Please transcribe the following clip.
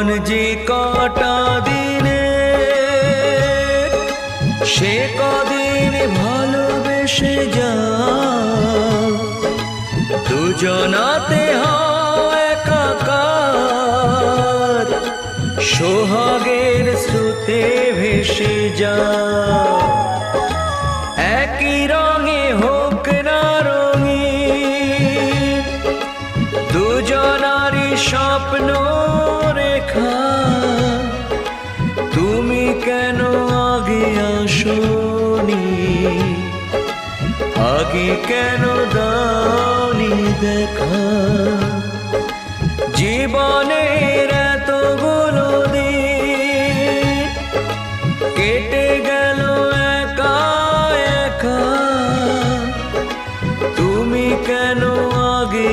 জীবন যে কটা দিনে সে কদিন ভালোবেসে যা দুজনাতে হয় একাকার সোহাগের স্রোতে ভেসে যা একই রঙে হোক না রঙিন দুজনারই স্বপ্ন রেখা তুমি কেন আগে আসোনি আগে কেন দাওনি দেখা জীবনের